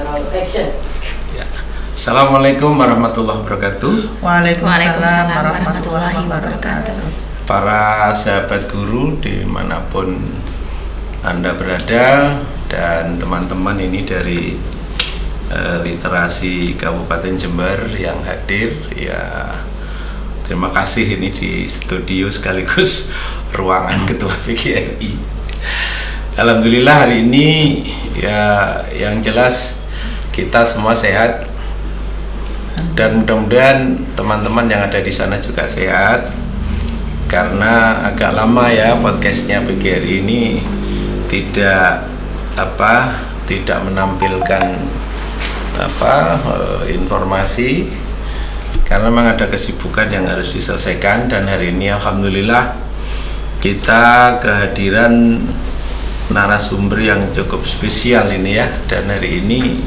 roll action. Ya. Assalamualaikum warahmatullahi wabarakatuh. Waalaikumsalam warahmatullahi wabarakatuh. Para sahabat guru dimanapun Anda berada dan teman-teman ini dari literasi Kabupaten Jember yang hadir, ya terima kasih ini di studio sekaligus ruangan Ketua PGRI. Alhamdulillah hari ini ya yang jelas kita semua sehat dan mudah-mudahan teman-teman yang ada di sana juga sehat, karena agak lama ya podcastnya PGRI ini tidak menampilkan informasi karena memang ada kesibukan yang harus diselesaikan. Dan hari ini alhamdulillah kita kehadiran narasumber yang cukup spesial ini ya, dan hari ini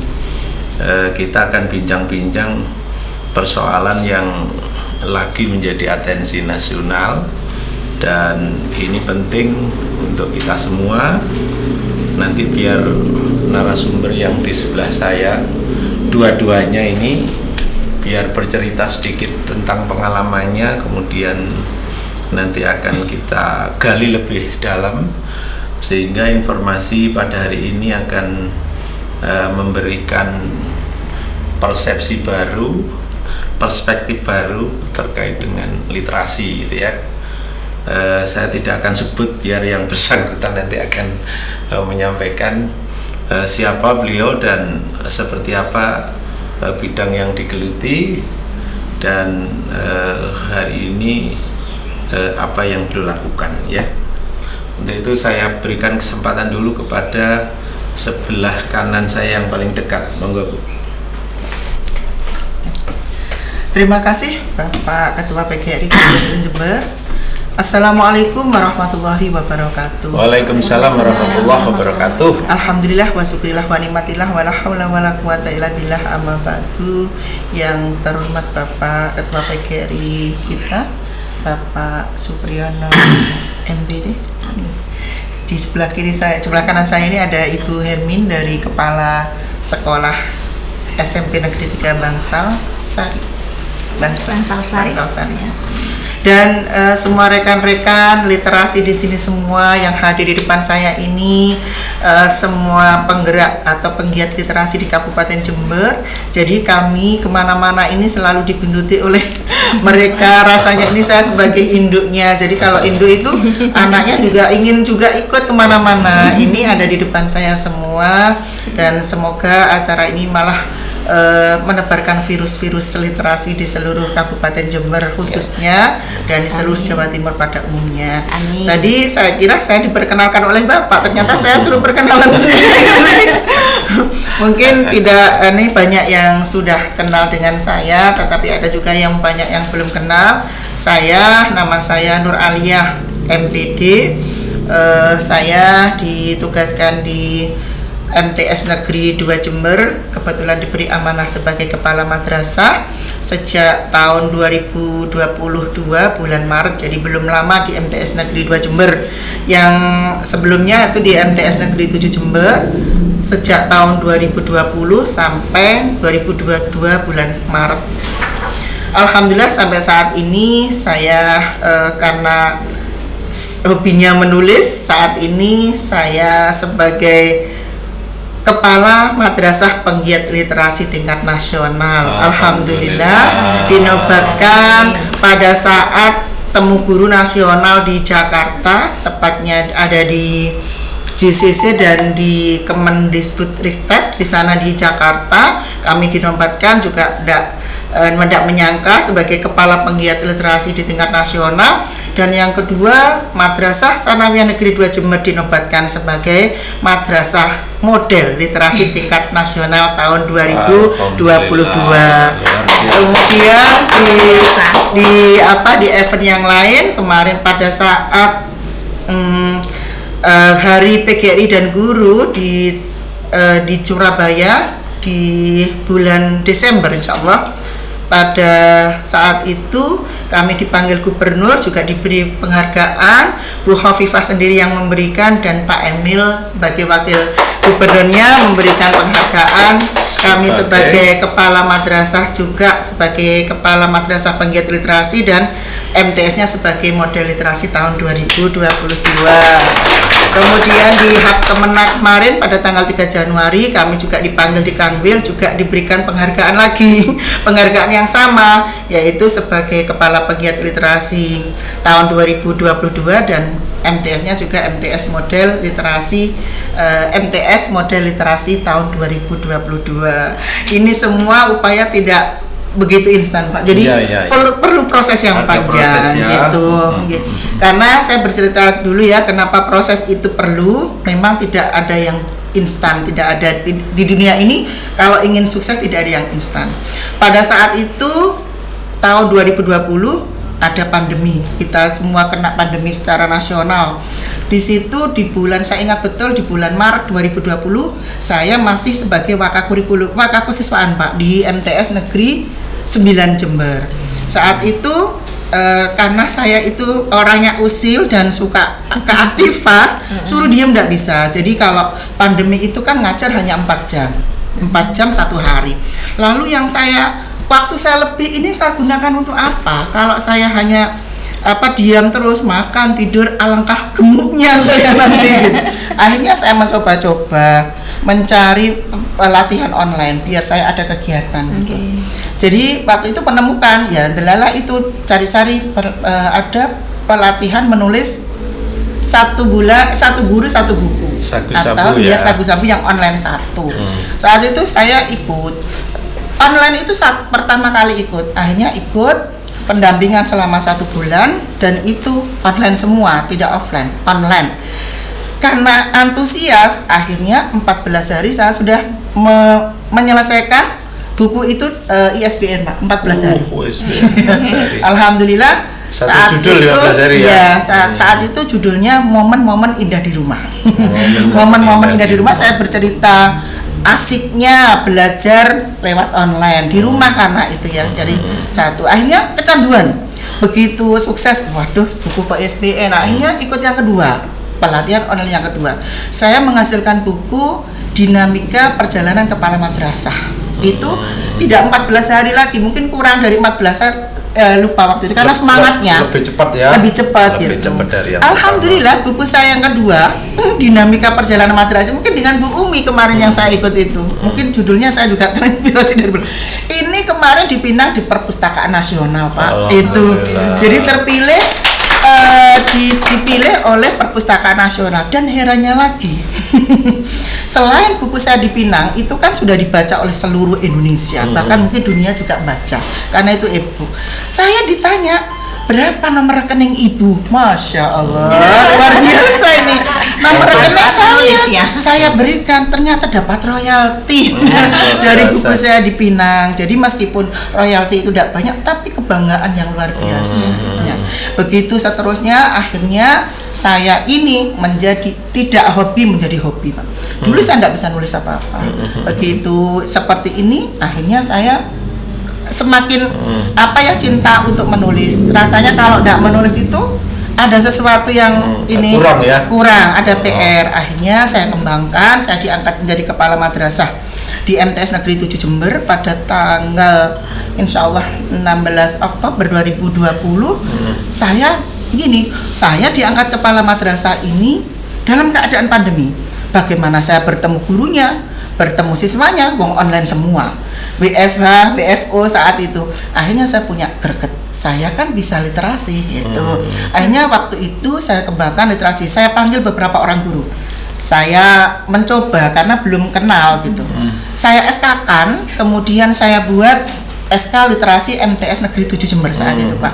kita akan bincang-bincang persoalan yang lagi menjadi atensi nasional, dan ini penting untuk kita semua. Nanti biar narasumber yang di sebelah saya dua-duanya ini biar bercerita sedikit tentang pengalamannya, kemudian nanti akan kita gali lebih dalam sehingga informasi pada hari ini akan memberikan persepsi baru, perspektif baru terkait dengan literasi gitu ya. Saya tidak akan sebut biar yang bersangkutan nanti akan menyampaikan siapa beliau dan seperti apa bidang yang digeluti, dan hari ini apa yang beliau lakukan ya. Untuk itu saya berikan kesempatan dulu kepada sebelah kanan saya yang paling dekat, monggo Bu. Terima kasih Bapak Ketua PGRI Kabupaten Jember. Assalamualaikum warahmatullahi wabarakatuh. Waalaikumsalam warahmatullahi wabarakatuh. Alhamdulillah wa syukurillah wa nikmatillah wa la haula wa la quwata illa billah, amma ba'du. Yang terhormat Bapak Ketua PGRI kita, Bapak Supriyono MPD. Di sebelah kiri saya, sebelah kanan saya ini ada Ibu Hermin dari Kepala Sekolah SMP Negeri 3 Bangsal Sari. Bangsal Sari. Dan semua rekan-rekan literasi di sini semua yang hadir di depan saya ini, semua penggerak atau penggiat literasi di Kabupaten Jember. Jadi kami kemana-mana ini selalu dibuntuti oleh mereka. Rasanya ini saya sebagai induknya. Jadi kalau induk itu anaknya juga ingin juga ikut kemana-mana. Ini ada di depan saya semua, dan semoga acara ini malah menebarkan virus-virus literasi di seluruh Kabupaten Jember khususnya, dan di seluruh Jawa Timur pada umumnya. Amin. Tadi saya kira saya diperkenalkan oleh Bapak, ternyata saya suruh perkenalan sendiri. Mungkin tidak, ini banyak yang sudah kenal dengan saya, tetapi ada juga yang banyak yang belum kenal. Nama saya Nur Aliyah MPD. Saya ditugaskan di MTS Negeri 2 Jember, kebetulan diberi amanah sebagai kepala madrasah sejak tahun 2022 bulan Maret, jadi belum lama di MTS Negeri 2 Jember. Yang sebelumnya itu di MTS Negeri 7 Jember sejak tahun 2020 sampai 2022 bulan Maret. Alhamdulillah sampai saat ini saya karena hobinya menulis, saat ini saya sebagai Kepala Madrasah Penggiat Literasi Tingkat Nasional. Alhamdulillah dinobatkan pada saat Temu Guru Nasional di Jakarta, tepatnya ada di JCC dan di Kemendikbudristek di sana di Jakarta. Kami dinobatkan juga tidak menyangka sebagai Kepala Penggiat Literasi di tingkat nasional. Dan yang kedua, Madrasah Sanawiyah Negeri 2 Jember dinobatkan sebagai Madrasah Model Literasi Tingkat Nasional tahun 2022. Kemudian di event yang lain kemarin pada saat Hari PGRI dan Guru di Surabaya di bulan Desember insyaallah. Pada saat itu kami dipanggil gubernur, juga diberi penghargaan. Bu Khofifah sendiri yang memberikan, dan Pak Emil sebagai wakil gubernurnya memberikan penghargaan Kami sebagai kepala madrasah juga sebagai kepala madrasah penggiat literasi dan MTS-nya sebagai model literasi tahun 2022. Kemudian di Hak Kemenak kemarin pada tanggal 3 Januari kami juga dipanggil di Kanwil, juga diberikan penghargaan lagi. Penghargaan yang sama, yaitu sebagai kepala pegiat literasi tahun 2022 dan MTS-nya juga MTS model literasi tahun 2022. Ini semua upaya tidak begitu instan, Pak. Jadi perlu proses yang panjang gitu. Karena saya bercerita dulu ya, kenapa proses itu perlu. Memang tidak ada yang instan, tidak ada di dunia ini. Kalau ingin sukses tidak ada yang instan. Pada saat itu tahun 2020 ada pandemi, kita semua kena pandemi secara nasional. Di situ di bulan, saya ingat betul, di bulan Maret 2020 saya masih sebagai wakakosiswaan, Pak, di MTS Negeri 9 Jember. Saat itu karena saya itu orangnya usil dan suka keaktifan, suruh diem nggak bisa. Jadi kalau pandemi itu kan ngajar hanya 4 jam 1 hari. Lalu yang waktu saya lebih ini saya gunakan untuk apa? Kalau saya hanya diam terus, makan, tidur, alangkah gemuknya saya nanti gitu. Akhirnya saya mencoba-coba mencari pelatihan online biar saya ada kegiatan gitu. Jadi waktu itu menemukan ya delala itu cari-cari ada pelatihan menulis 1 guru 1 buku atau sagu-sabu yang online 1. Saat itu saya ikut online itu pertama kali ikut, akhirnya ikut pendampingan selama 1 bulan dan itu online semua, tidak offline, online. Karena antusias, akhirnya 14 hari saya sudah menyelesaikan buku itu ISBN, Pak, 14 hari. Alhamdulillah. Saat itu saat itu judulnya momen-momen indah di rumah. Momen-momen indah di rumah, saya bercerita asiknya belajar lewat online di rumah karena itu ya. Jadi akhirnya kecanduan. Begitu sukses, waduh, buku ISBN. Akhirnya ikut yang kedua, pelatihan online yang kedua. Saya menghasilkan buku Dinamika Perjalanan Kepala Madrasah. Itu tidak 14 hari lagi, mungkin kurang dari 14 hari, lupa waktu itu karena semangatnya lebih cepat gitu. Dari yang Alhamdulillah buku saya yang kedua Dinamika Perjalanan Madrasah, mungkin dengan Bu Umi kemarin yang saya ikut itu, mungkin judulnya saya juga terinspirasi dari ini kemarin dipinang di Perpustakaan Nasional, Pak. Itu jadi dipilih oleh Perpustakaan Nasional. Dan herannya lagi selain buku saya dipinang, itu kan sudah dibaca oleh seluruh Indonesia, bahkan mungkin dunia juga baca karena itu ibu. Saya ditanya berapa nomor rekening ibu, Masya Allah, luar biasa ini. Nomor rekening saya berikan, ternyata dapat royalti dari buku saya dipinang. Jadi meskipun royalti itu tidak banyak, tapi kebanggaan yang luar biasa. Begitu seterusnya, akhirnya saya ini tidak hobi menjadi hobi, Pak. Dulu saya tidak bisa nulis apa-apa. Begitu seperti ini, akhirnya saya semakin cinta untuk menulis. Rasanya kalau tidak menulis itu ada sesuatu yang kurang, ada PR. Akhirnya saya kembangkan, saya diangkat menjadi kepala madrasah di MTS Negeri 7 Jember pada tanggal insya Allah 16 Oktober 2020. Saya diangkat kepala madrasah ini dalam keadaan pandemi. Bagaimana saya bertemu gurunya, bertemu siswanya, online semua, WFH, WFO saat itu. Akhirnya saya punya greget, saya kan bisa literasi gitu. Akhirnya waktu itu saya kembangkan literasi. Saya panggil beberapa orang guru. Saya mencoba karena belum kenal gitu. Saya SK-kan, kemudian saya buat SK Literasi MTS Negeri 7 Jember saat itu, Pak.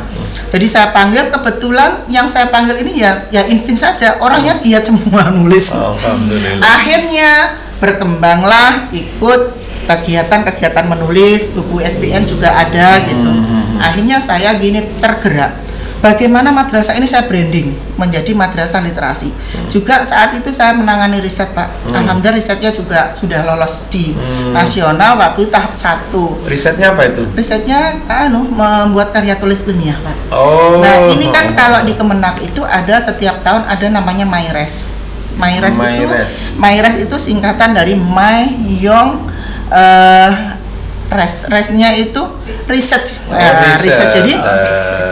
Jadi saya panggil, kebetulan yang saya panggil ini ya insting saja, orangnya giat semua nulis. Alhamdulillah. Akhirnya berkembanglah ikut kegiatan menulis, buku SBN juga ada gitu. Akhirnya saya tergerak. Bagaimana madrasah ini saya branding menjadi madrasah literasi. Juga saat itu saya menangani riset, Pak. Alhamdulillah risetnya juga sudah lolos di nasional waktu tahap 1. Risetnya apa itu? Risetnya membuat karya tulis ilmiah, Pak. Nah, ini kan kalau di Kemenak itu ada setiap tahun ada namanya MyRes. MyRes itu singkatan dari My Young resnya itu riset. Riset. Jadi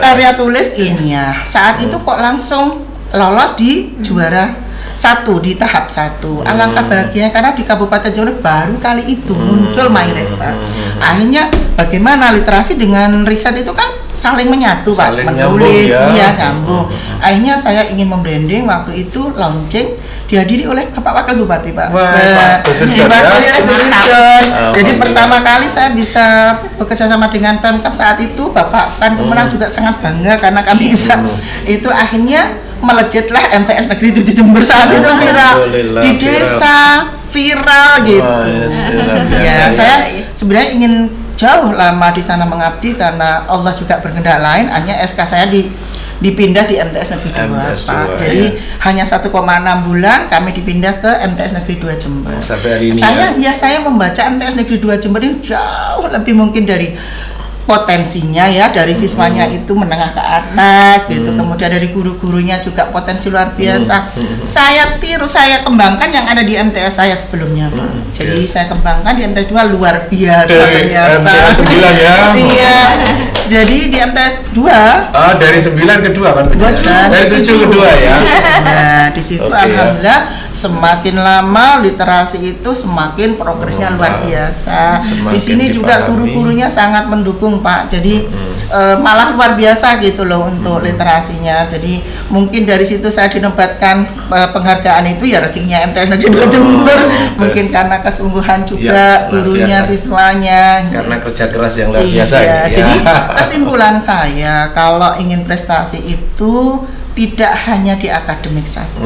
karya tulis ilmiah. Saat itu kok langsung lolos di juara 1 di tahap 1. Alangkah bahagia karena di Kabupaten Jawa Barat baru kali itu muncul MyRes, Pak. Akhirnya bagaimana literasi dengan riset itu kan saling menyatu, Pak. Saling Menulis, nyambung, ya. iya nyambung. Akhirnya saya ingin membranding waktu itu launching dihadiri oleh Bapak Wakil Bupati, Pak. Wah, Pak Gus John, ya. Gus John. Jadi Alhamdulillah. pertama kali saya bisa bekerja sama dengan Pemkab saat itu, Bapak Pan Pemenang juga sangat bangga karena kami bisa. Itu akhirnya melejitlah MTS Negeri 7 Jember saat itu viral Alhamdulillah, di desa, viral gitu. Wah, luar Ya, biasa, saya sebenarnya ingin jauh lama di sana mengabdi karena Allah juga berkehendak lain. Hanya SK saya dipindah di MTS Negeri 2, MTS Pak. 2, Jadi ya. hanya 1,6 bulan kami dipindah ke MTS Negeri 2 Jember. Sampai hari ini Saya membaca MTS Negeri 2 Jember ini jauh lebih mungkin dari potensinya ya, dari siswanya itu menengah ke atas gitu, kemudian dari guru-gurunya juga potensi luar biasa. Saya tiru, saya kembangkan yang ada di MTS saya sebelumnya, Pak. Jadi saya kembangkan di MTS 2 luar biasa Dari ternyata. MTS 9 ya. Iya. Jadi di MTS 2 dari 9 ke 2 kan? Dari 7 ke 2 ya. Nah, di situ Oke, alhamdulillah semakin lama literasi itu semakin progresnya luar biasa. Semakin Di sini juga dipahami. guru-gurunya sangat mendukung, Pak. Jadi malah luar biasa gitu loh untuk literasinya. Jadi mungkin dari situ saya dinobatkan penghargaan itu ya rezekinya MTS Negeri 2 Jember. Mungkin karena kesungguhan juga Ya, luar gurunya, biasa. siswanya. Karena kerja keras yang luar Iya, biasa ini. Ya. jadi kesimpulan saya kalau ingin prestasi itu tidak hanya di akademik saja.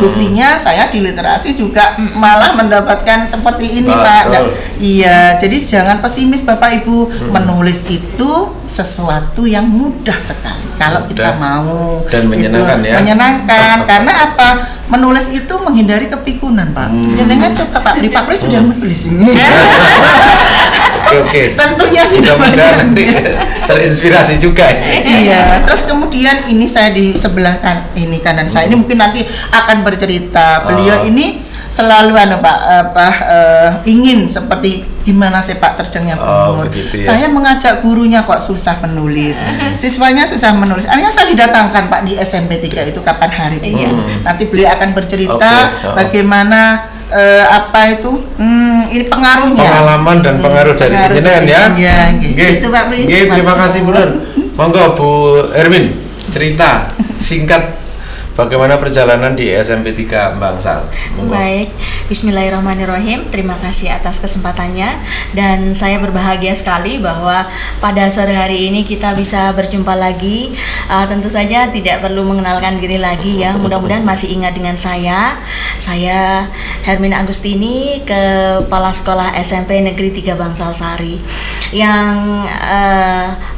Buktinya saya di literasi juga malah mendapatkan seperti ini, Betul. Pak. Nah, iya, jadi jangan pesimis Bapak Ibu. Menulis itu sesuatu yang mudah sekali kalau kita mau. Dan menyenangkan ya. Menyenangkan karena apa? Menulis itu menghindari kepikunan, Pak. Jangan coba Pak, di Pak Pres sudah menulis ini. Oke. Tentunya sudah Mudah-mudahan banyak. nanti terinspirasi juga. Iya, terus kemudian ini saya di sebelah kanan saya ini mungkin nanti akan bercerita. Beliau ini selalu ingin seperti gimana sepak terjangnya Bungur. Begitu ya. Saya mengajak gurunya kok susah menulis. Siswanya susah menulis. Akhirnya saya didatangkan Pak di SMP 3 itu kapan hari itu. Nanti beliau akan bercerita Oke. bagaimana ini pengaruhnya. Pengalaman dan pengaruh dari penjenengan ya. Iya, Nggih. gitu Pak Pri. Nggih, terima kasih Bu Nur. Monggo Bu Erwin, cerita singkat bagaimana perjalanan di SMP 3 Bangsal. Monggo. Baik, Bismillahirrahmanirrahim. Terima kasih atas kesempatannya dan saya berbahagia sekali bahwa pada sore hari ini kita bisa berjumpa lagi. Tentu saja tidak perlu mengenalkan diri lagi ya. Mudah-mudahan masih ingat dengan saya. Saya Hermina Agustini, Kepala Sekolah SMP Negeri 3 Bangsal Sari, yang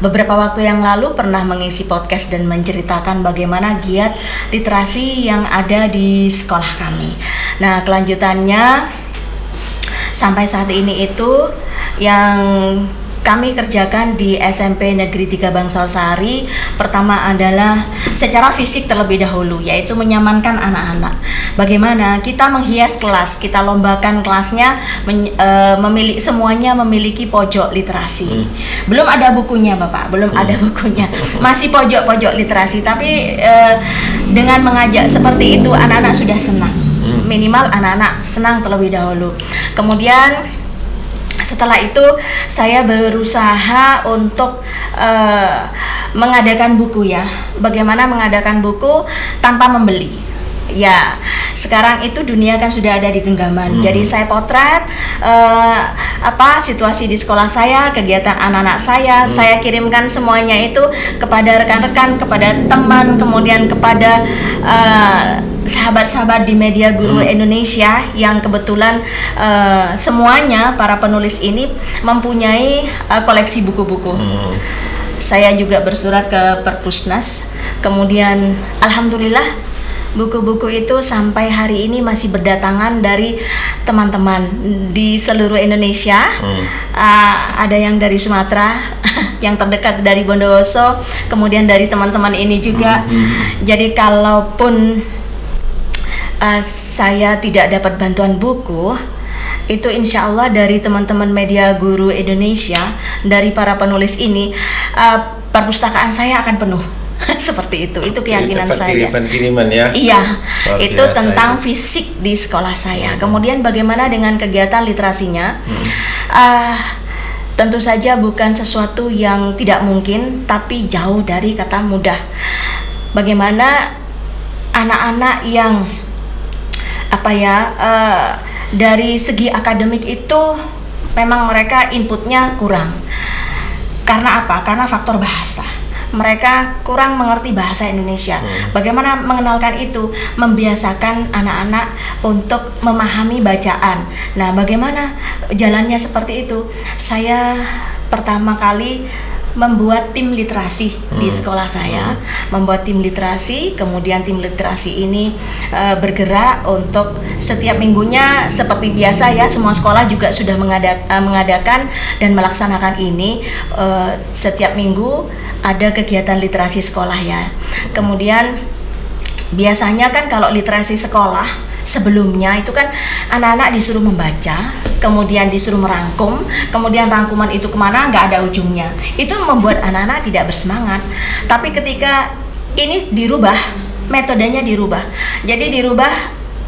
beberapa waktu yang lalu pernah mengisi podcast dan menceritakan bagaimana giat literasi yang ada di sekolah kami. Nah, kelanjutannya sampai saat ini itu yang kami kerjakan di SMP Negeri 3 Bangsal Sari, pertama adalah secara fisik terlebih dahulu, yaitu menyamankan anak-anak. Bagaimana kita menghias kelas, kita lombakan kelasnya, semuanya memiliki pojok literasi. Belum ada bukunya Bapak, belum ada bukunya, masih pojok-pojok literasi. Tapi dengan mengajak seperti itu, anak-anak sudah senang. Minimal anak-anak senang terlebih dahulu. Kemudian setelah itu saya berusaha untuk mengadakan buku ya. Bagaimana mengadakan buku tanpa membeli? Ya, sekarang itu dunia kan sudah ada di genggaman. Jadi saya potret situasi di sekolah saya, kegiatan anak-anak saya kirimkan semuanya itu kepada rekan-rekan, kepada teman, kemudian kepada sahabat-sahabat di media guru Indonesia yang kebetulan semuanya para penulis ini mempunyai koleksi buku-buku. Saya juga bersurat ke Perpusnas, kemudian alhamdulillah buku-buku itu sampai hari ini masih berdatangan dari teman-teman di seluruh Indonesia. Ada yang dari Sumatera, yang terdekat dari Bondowoso, kemudian dari teman-teman ini juga. Jadi kalaupun saya tidak dapat bantuan buku, itu insya Allah dari teman-teman media guru Indonesia, dari para penulis ini, perpustakaan saya akan penuh. Seperti itu keyakinan saya. Kiriman ya. Iya, Luar itu biasa tentang itu. fisik di sekolah saya. Kemudian bagaimana dengan kegiatan literasinya? Tentu saja bukan sesuatu yang tidak mungkin, tapi jauh dari kata mudah. Bagaimana anak-anak yang dari segi akademik itu memang mereka inputnya kurang. Karena apa? Karena faktor bahasa. Mereka kurang mengerti bahasa Indonesia. Bagaimana mengenalkan itu? Membiasakan anak-anak untuk memahami bacaan. Nah, bagaimana jalannya seperti itu? Saya pertama kali membuat tim literasi di sekolah saya, membuat tim literasi, kemudian tim literasi ini bergerak untuk setiap minggunya seperti biasa ya, semua sekolah juga sudah mengadakan dan melaksanakan ini. Setiap minggu ada kegiatan literasi sekolah ya. Kemudian biasanya kan kalau literasi sekolah sebelumnya itu kan anak-anak disuruh membaca, kemudian disuruh merangkum, kemudian rangkuman itu kemana nggak ada ujungnya. Itu membuat anak-anak tidak bersemangat. Tapi ketika ini dirubah, metodenya dirubah. Jadi dirubah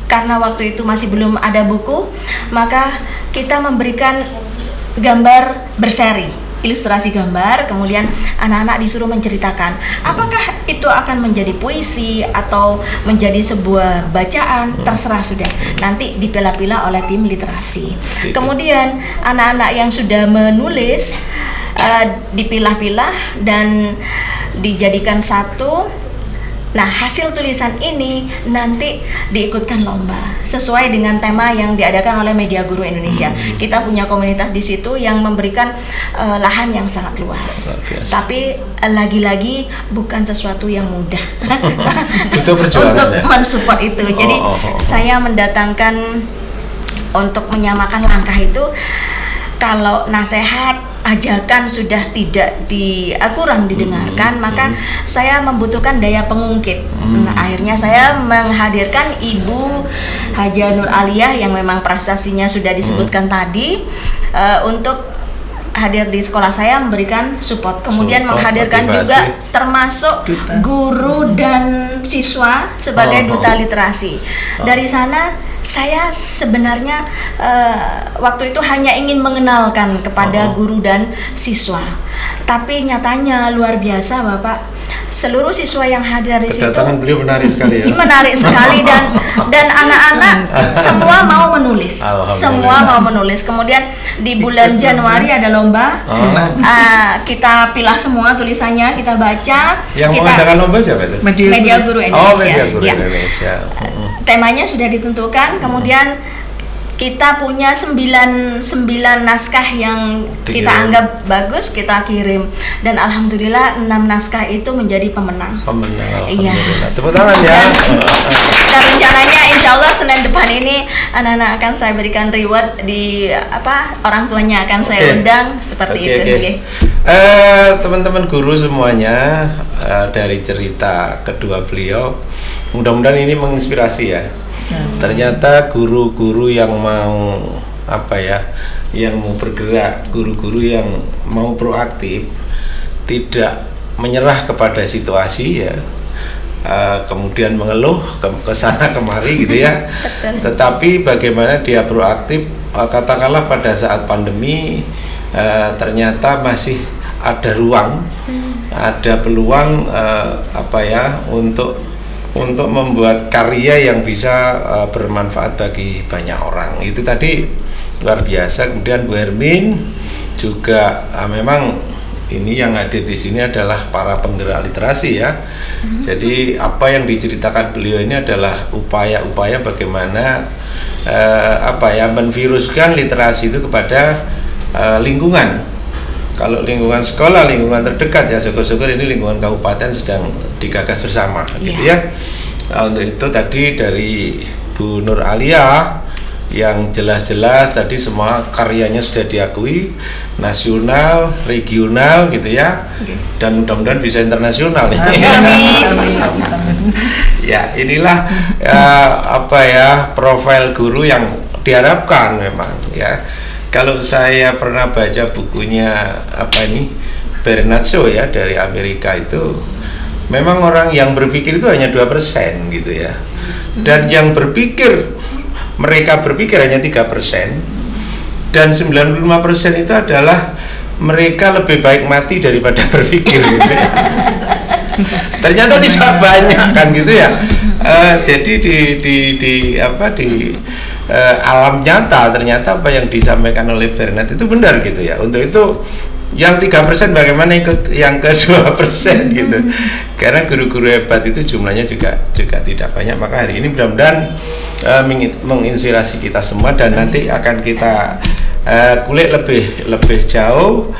karena waktu itu masih belum ada buku, maka kita memberikan gambar berseri, ilustrasi gambar, kemudian anak-anak disuruh menceritakan apakah itu akan menjadi puisi atau menjadi sebuah bacaan, terserah sudah, nanti dipilah-pilah oleh tim literasi. Kemudian anak-anak yang sudah menulis dipilah-pilah dan dijadikan satu. Nah, hasil tulisan ini nanti diikutkan lomba sesuai dengan tema yang diadakan oleh Media Guru Indonesia. Kita punya komunitas di situ yang memberikan lahan yang sangat luas. Tapi lagi-lagi bukan sesuatu yang mudah Itu perjuangan untuk ya? mensupport itu. Jadi saya mendatangkan untuk menyamakan langkah itu. Kalau nasihat, ajakan sudah tidak kurang didengarkan, maka saya membutuhkan daya pengungkit. Nah, akhirnya saya menghadirkan Ibu Haja Nur Aliyah yang memang prestasinya sudah disebutkan tadi, untuk hadir di sekolah saya memberikan support. Kemudian menghadirkan motivasi. juga termasuk guru dan siswa sebagai duta literasi. Dari sana saya sebenarnya waktu itu hanya ingin mengenalkan kepada guru dan siswa. Tapi nyatanya luar biasa Bapak. Seluruh siswa yang hadir di situ, Kedatangan beliau menarik sekali ya. menarik sekali, dan anak-anak semua mau menulis. Semua mau menulis. Kemudian di bulan Januari ada lomba. Kita pilah semua tulisannya, kita baca. Yang mengadakan lomba siapa itu? Media Guru Indonesia. Media Guru Ya. Indonesia. Temanya sudah ditentukan, kemudian kita punya 9 naskah yang kita anggap bagus, kita kirim, dan alhamdulillah 6 naskah itu menjadi pemenang. Iya. Tepuk tangan ya. Dan rencananya insya Allah Senin depan ini anak-anak akan saya berikan reward di orang tuanya akan saya undang seperti itu. Oke. Teman-teman guru semuanya, dari cerita kedua beliau, mudah-mudahan ini menginspirasi ya. Ternyata guru-guru yang mau yang mau bergerak, guru-guru yang mau proaktif, tidak menyerah kepada situasi ya, kemudian mengeluh ke sana kemari gitu ya. Tetapi bagaimana dia proaktif, katakanlah pada saat pandemi, ternyata masih ada ruang, ada peluang untuk membuat karya yang bisa bermanfaat bagi banyak orang. Itu tadi luar biasa. Kemudian Bu Hermin juga memang ini yang hadir di sini adalah para penggerak literasi ya. Jadi apa yang diceritakan beliau ini adalah upaya-upaya bagaimana menviruskan literasi itu kepada lingkungan. Kalau lingkungan sekolah, lingkungan terdekat ya, syukur-syukur ini lingkungan kabupaten sedang digagas bersama, gitu ya. Nah, untuk itu tadi dari Bu Nur Aliyah yang jelas-jelas tadi semua karyanya sudah diakui nasional, regional, gitu ya, dan mudah-mudahan bisa internasional. Ya, inilah profil guru yang diharapkan memang ya. Kalau saya pernah baca bukunya Bernard Shaw ya dari Amerika, itu memang orang yang berpikir itu hanya 2% gitu ya. Dan yang mereka berpikir hanya 3%, dan 95% itu adalah mereka lebih baik mati daripada berpikir gitu ya. Ternyata tidak banyak kan gitu ya. Jadi di alam nyata ternyata apa yang disampaikan oleh Bernard itu benar gitu ya. Untuk itu yang 3% bagaimana ikut yang ke 2% gitu. Karena guru-guru hebat itu jumlahnya juga tidak banyak. Maka hari ini mudah-mudahan menginspirasi kita semua, dan nanti akan kita kulik lebih jauh.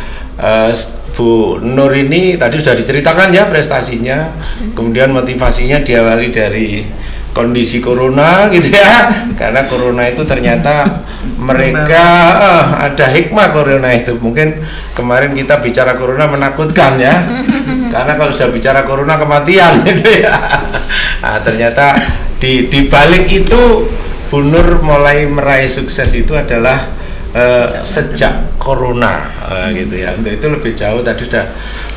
Bu Nur ini tadi sudah diceritakan ya prestasinya, kemudian motivasinya diawali dari kondisi corona gitu ya, karena corona itu ternyata mereka ada hikmah corona itu. Mungkin kemarin kita bicara corona menakutkan ya, karena kalau sudah bicara corona kematian gitu ya. Nah, ternyata di balik itu Bu Nur mulai meraih sukses itu adalah sejak corona gitu ya. Untuk itu lebih jauh tadi sudah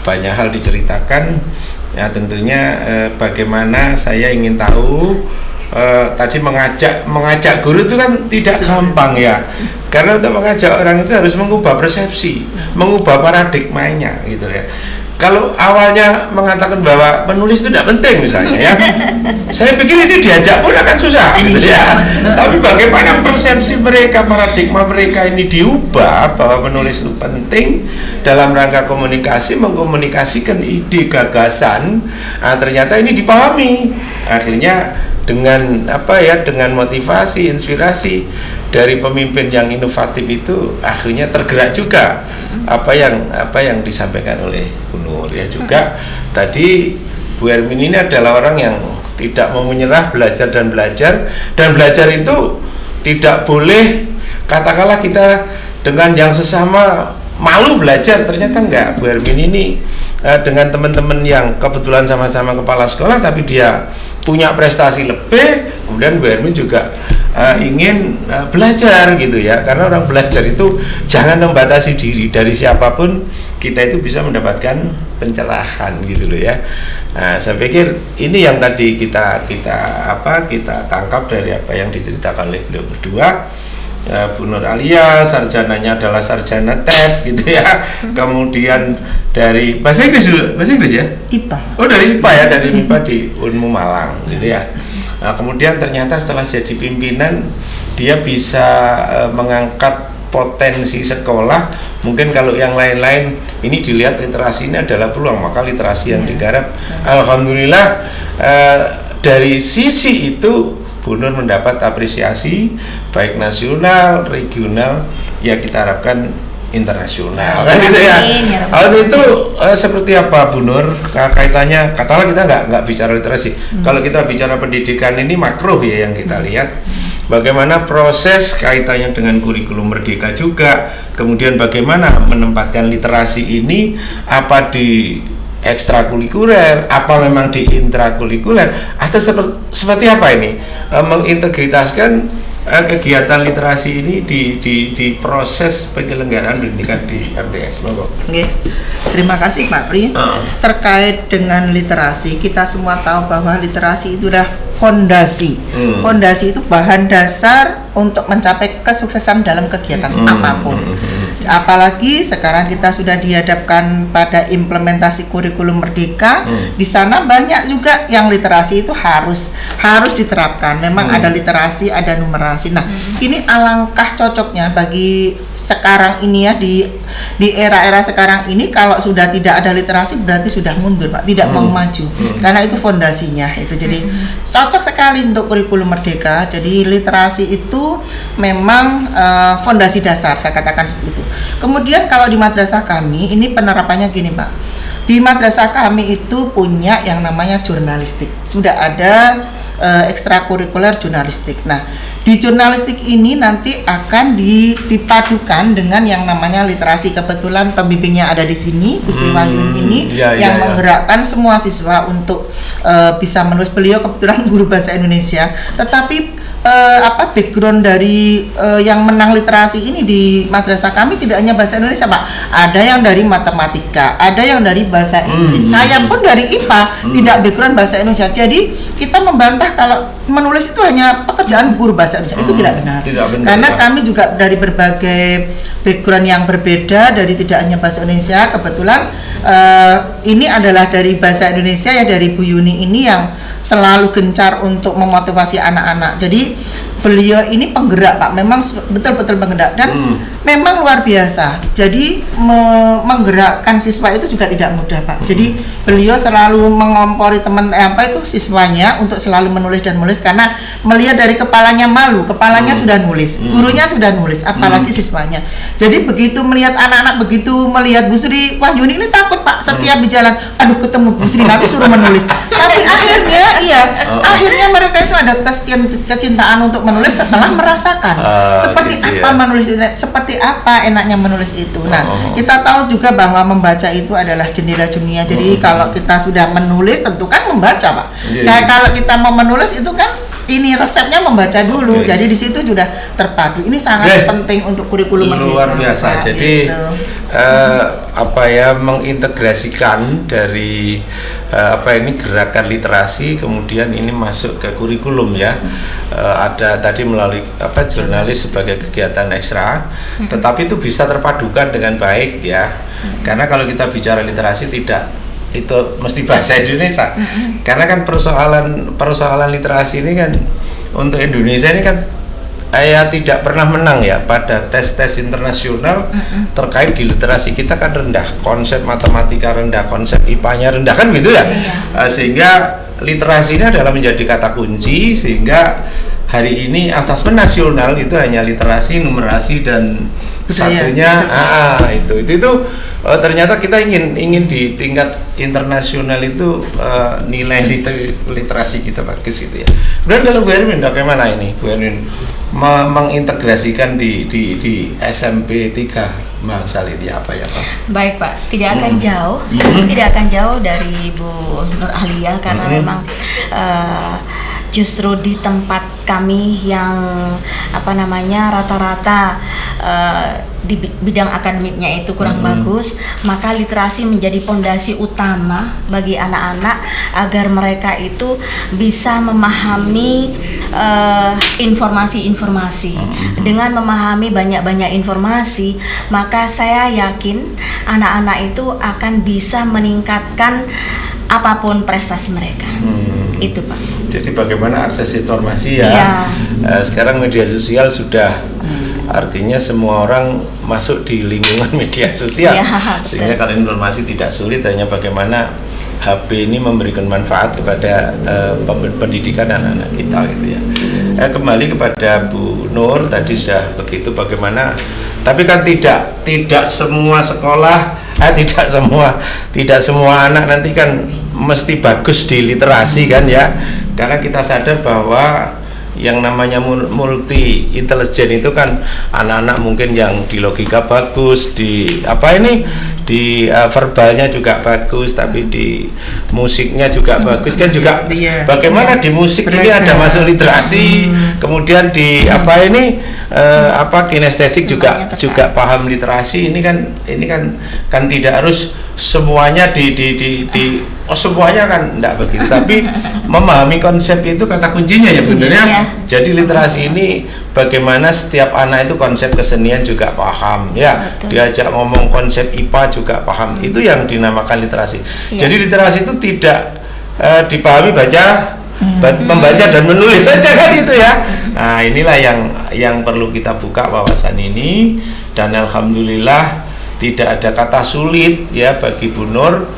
banyak hal diceritakan ya. Tentunya bagaimana saya ingin tahu, tadi mengajak guru itu kan tidak gampang ya, karena untuk mengajak orang itu harus mengubah persepsi, mengubah paradigmanya gitu ya. Kalau awalnya mengatakan bahwa penulis itu tidak penting misalnya ya, saya pikir ini diajak pun akan susah gitu ya. Tapi bagaimana persepsi mereka, paradigma mereka ini diubah bahwa penulis itu penting dalam rangka komunikasi, mengkomunikasikan ide, gagasan. Nah, ternyata ini dipahami. Akhirnya dengan dengan motivasi, inspirasi dari pemimpin yang inovatif itu, akhirnya tergerak juga apa yang disampaikan oleh Bu Nur ya. Juga tadi Bu Hermini ini adalah orang yang tidak mau menyerah, belajar itu tidak boleh katakanlah kita dengan yang sesama malu belajar. Ternyata enggak. Bu Hermini ini dengan teman-teman yang kebetulan sama-sama kepala sekolah tapi dia punya prestasi lebih, kemudian Bu Hermini juga ingin belajar gitu ya. Karena orang belajar itu jangan membatasi diri, dari siapapun kita itu bisa mendapatkan pencerahan gitu loh ya. Nah, saya pikir ini yang tadi kita tangkap dari apa yang diceritakan oleh beliau berdua. Bu Nur Alia sarjananya adalah sarjana TEP gitu ya. Kemudian dari bahasa Inggris ya? IPA. Oh, dari IPA ya, dari IPA di Unmu Malang gitu ya. Nah, kemudian ternyata setelah jadi pimpinan dia bisa mengangkat potensi sekolah. Mungkin kalau yang lain-lain ini dilihat literasi ini adalah peluang, maka literasi yang digarap alhamdulillah dari sisi itu Bu Nur mendapat apresiasi baik nasional, regional, ya kita harapkan internasional kan gitu ya. Hal itu seperti apa Bu Nur kaitannya? Katakanlah kita nggak bicara literasi. Kalau kita bicara pendidikan ini makro ya yang kita lihat. Bagaimana proses kaitannya dengan kurikulum Merdeka juga. Kemudian bagaimana menempatkan literasi ini, apa di ekstrakurikuler, apa memang di intrakurikuler, atau seperti apa ini mengintegritaskan kegiatan literasi ini di proses penyelenggaraan pendidikan di MTS. Oke. Terima kasih Pak Pri. Terkait dengan literasi, kita semua tahu bahwa literasi itu adalah fondasi. Fondasi itu bahan dasar untuk mencapai kesuksesan dalam kegiatan apapun. Apalagi sekarang kita sudah dihadapkan pada implementasi kurikulum Merdeka. Di sana banyak juga yang literasi itu harus diterapkan. Memang ada literasi, ada numerasi. Nah, ini alangkah cocoknya bagi sekarang ini ya, di era-era sekarang ini. Kalau sudah tidak ada literasi berarti sudah mundur Pak, tidak mau maju. Karena itu fondasinya itu. Jadi cocok sekali untuk kurikulum Merdeka. Jadi literasi itu memang fondasi dasar, saya katakan seperti itu. Kemudian kalau di madrasah kami ini penerapannya gini Pak. Di madrasah kami itu punya yang namanya jurnalistik. Sudah ada ekstrakurikuler jurnalistik. Nah, di jurnalistik ini nanti akan dipadukan dengan yang namanya literasi. Kebetulan pembimbingnya ada di sini, Bu Sri Wahyuni ini yang menggerakkan semua siswa untuk bisa menulis. Beliau kebetulan guru bahasa Indonesia, tetapi background dari yang menang literasi ini di madrasah kami tidak hanya bahasa Indonesia Pak, ada yang dari matematika, ada yang dari bahasa Inggris. Saya pun dari IPA tidak background bahasa Indonesia. Jadi kita membantah kalau menulis itu hanya pekerjaan guru bahasa Indonesia, itu tidak benar. Karena kami juga dari berbagai background yang berbeda, dari tidak hanya bahasa Indonesia. Kebetulan ini adalah dari bahasa Indonesia ya, dari Bu Yuni ini yang selalu gencar untuk memotivasi anak-anak. Jadi beliau ini penggerak Pak, memang betul-betul penggerak dan memang luar biasa. Jadi menggerakkan siswa itu juga tidak mudah Pak. Jadi beliau selalu mengompori siswanya untuk selalu menulis dan menulis, karena melihat dari kepalanya malu, kepalanya sudah nulis, gurunya sudah nulis, apalagi siswanya. Jadi begitu melihat anak-anak, begitu melihat Bu Sri Wahyuni ini takut Pak, setiap di jalan, aduh ketemu Bu Sri nanti suruh menulis. Tapi akhirnya mereka itu ada kecintaan untuk menulis setelah merasakan seperti apa menulis, seperti apa enaknya menulis itu. Nah, kita tahu juga bahwa membaca itu adalah jendela dunia. Jadi kalau kita sudah menulis tentu kan membaca Pak. Kalau kita mau menulis itu kan ini resepnya membaca dulu. Jadi di situ sudah terpadu. Ini sangat penting untuk kurikulum luar biasa. Jadi mengintegrasikan dari gerakan literasi, kemudian ini masuk ke kurikulum ya. Ada tadi melalui jurnalis sebagai kegiatan ekstra, tetapi itu bisa terpadukan dengan baik ya. Karena kalau kita bicara literasi tidak itu mesti bahasa Indonesia. Karena kan persoalan literasi ini kan untuk Indonesia ini kan tidak pernah menang ya pada tes-tes internasional terkait di literasi kita kan rendah, konsep matematika rendah, konsep IPA-nya rendah kan gitu ya. Sehingga literasi ini adalah menjadi kata kunci, sehingga hari ini asesmen nasional itu hanya literasi, numerasi dan satunya itu ternyata kita ingin di tingkat internasional itu nilai literasi kita bagus gitu ya. Kemudian kalau Bu Erwin bagaimana ini Bu Erwin mengintegrasikan di SMP 3 Mangsal ini apa ya Pak? Baik Pak, tidak akan jauh dari Bu Nur Alia, karena memang justru di tempat kami yang rata-rata di bidang akademiknya itu kurang bagus, maka literasi menjadi fondasi utama bagi anak-anak agar mereka itu bisa memahami informasi-informasi. Dengan memahami banyak-banyak informasi, maka saya yakin anak-anak itu akan bisa meningkatkan apapun prestasi mereka. Itu Pak. Jadi bagaimana akses informasi ya. Sekarang media sosial sudah artinya semua orang masuk di lingkungan media sosial, sehingga kalau informasi tidak sulit, hanya bagaimana HP ini memberikan manfaat kepada pendidikan anak-anak kita gitu ya. Kembali kepada Bu Nur tadi sudah begitu bagaimana, tapi kan tidak semua sekolah, tidak semua anak nanti kan mesti bagus di literasi kan ya, karena kita sadar bahwa yang namanya multi intelijen itu kan anak-anak mungkin yang di logika bagus, di verbalnya juga bagus, tapi di musiknya juga bagus kan juga. Bagaimana di musik ini ada masuk literasi, kemudian di kinestetik juga paham literasi. Ini kan tidak harus semuanya semuanya kan enggak begitu, tapi memahami konsep itu kata kuncinya ya benar ya. Jadi literasi ini bagaimana setiap anak itu konsep kesenian juga paham ya. Diajak ngomong konsep IPA juga paham. Itu yang dinamakan literasi. Jadi literasi itu tidak dipahami membaca dan menulis saja kan itu ya. Nah, inilah yang perlu kita buka wawasan ini, dan alhamdulillah tidak ada kata sulit ya bagi Bu Nur